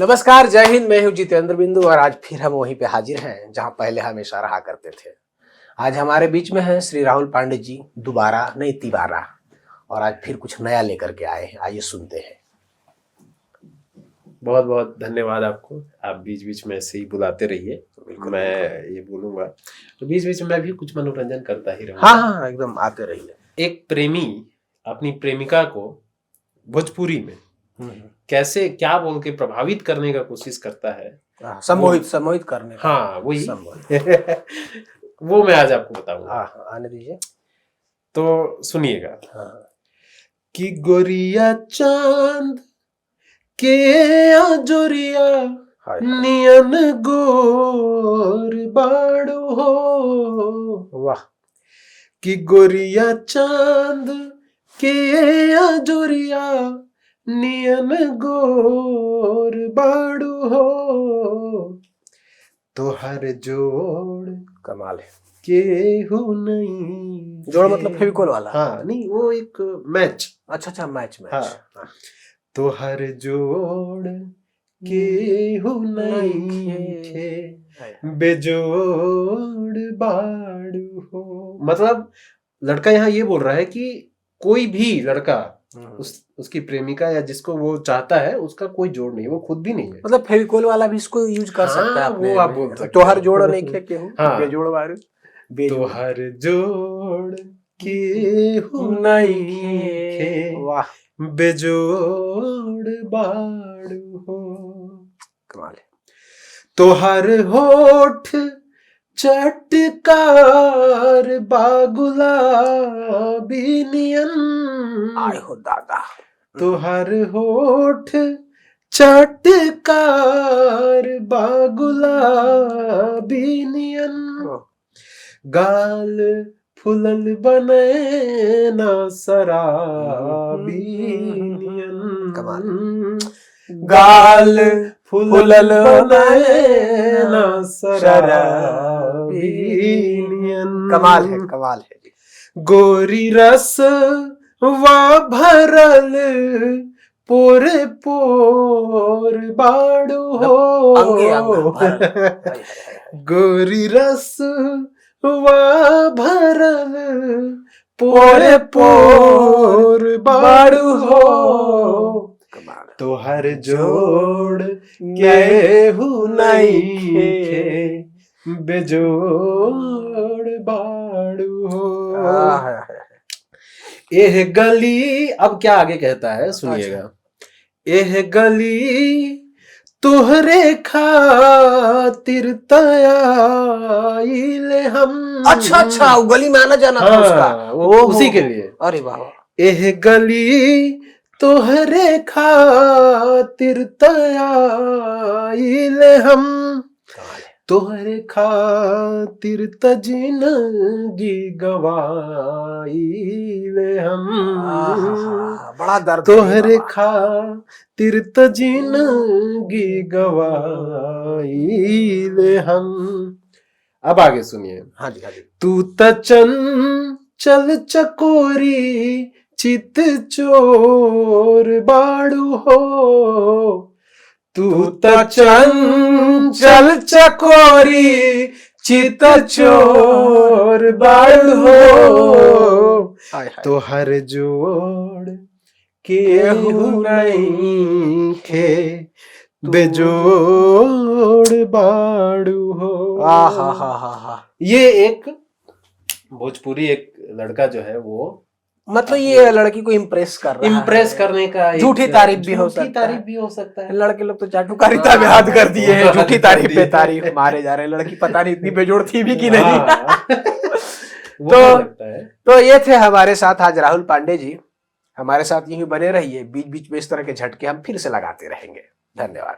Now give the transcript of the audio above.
नमस्कार, जय हिंद। मैं हूं जितेंद्र बिंदु और आज फिर हम वहीं पे हाजिर हैं जहां पहले हमेशा रहा करते थे। आज हमारे बीच में हैं श्री राहुल पांडे जी, दोबारा नहीं तिबारा, और आज फिर कुछ नया लेकर के आए हैं। आइए सुनते हैं। बहुत बहुत धन्यवाद आपको। आप बीच बीच में ऐसे ही बुलाते रहिए, मैं ये बोलूंगा। तो बीच बीच में मैं भी कुछ मनोरंजन करता ही रहूंगा। हाँ, एकदम आते रहिए। एक प्रेमी अपनी प्रेमिका को भोजपुरी में कैसे क्या बोल के प्रभावित करने का कोशिश करता है, सम्मोहित करने का। हाँ वही वो मैं आज आपको बताऊंगा। आने दीजिए। तो सुनिएगा। कि गोरिया चांद के आजोरिया नियन गोर बाड़ू हो। वाह। कि गोरिया चांद के आजोरिया नियन गोर बाड़ू हो। तो हर जोड़ कमाल है। केहू नहीं। जोड़ मतलब फेविकोल वाला? हाँ, नहीं वो एक मैच। अच्छा, मैच। हाँ। तो हर जोड़ केहू नहीं थे, बेजोड़ बाड़ू हो। मतलब लड़का यहाँ ये बोल रहा है कि कोई भी लड़का उसकी प्रेमिका या जिसको वो चाहता है उसका कोई जोड़ नहीं, वो खुद भी नहीं है। मतलब फेविकोल वाला भी इसको यूज कर सकता है अपने वो आप बोल सकते तो हर जोड़ नहीं खे केहू, बेजोड़ बाड़ू। तो हर जोड़ केहू नहीं थे, वाह, बेजोड़ बाड़ू हो। कमाल है। तो हर होठ चटकार बागुला बिनियन। आए हो दादा। तो हर होठ चटकार बागुला बिनियन। गाल फुलल बने ना शराबी नियन। गाल फुलल बने ना शराबी नियन। कमाल है। गोरी रस वा भरल पोरे पोर बाड़ू हो। गोरी रस वा भरल पोरे पोर बाड़ू हो। तो हर जोड़ केहू नहीं खे, बेजोड़ बाड़ू हो। एह गली, अब क्या आगे कहता है सुनिएगा। एह गली तुहरे खातिर तयाइले हम। अच्छा, वो गली में आना जाना था उसका। उसी के लिए। अरे वाह। एह गली तुहरे खातिर तयाइले हम। तोहरे खातिर त जिंदगी गवाइले हम। बड़ा दर्द। तोहरे खातिर त जिंदगी गवाइले हम। अब आगे सुनिए। हाँ जी। तू त चंचल चकोरी चित चोर बाड़ू हो। तू त चंचल चकोरी चित चोर बाड़ू हो। तो हर जोड़ केहू नहीं खे, बेजोड़ बाड़ू हो। ये एक भोजपुरी एक लड़का जो है वो मतलब ये लड़की को इम्प्रेस कर रहा है। इम्प्रेस करने का झूठी तारीफ भी हो सकता है। लड़के लोग तो चाटुकारिता में हाथ कर दिए हैं। झूठी तारीफ पे तारीफ मारे जा रहे हैं। लड़की पता नहीं इतनी बेजोड़ थी भी कि नहीं। तो ये थे हमारे साथ आज राहुल पांडे जी। हमारे साथ यहीं बने रहिए। बीच बीच में इस तरह के झटके हम फिर से लगाते रहेंगे। धन्यवाद।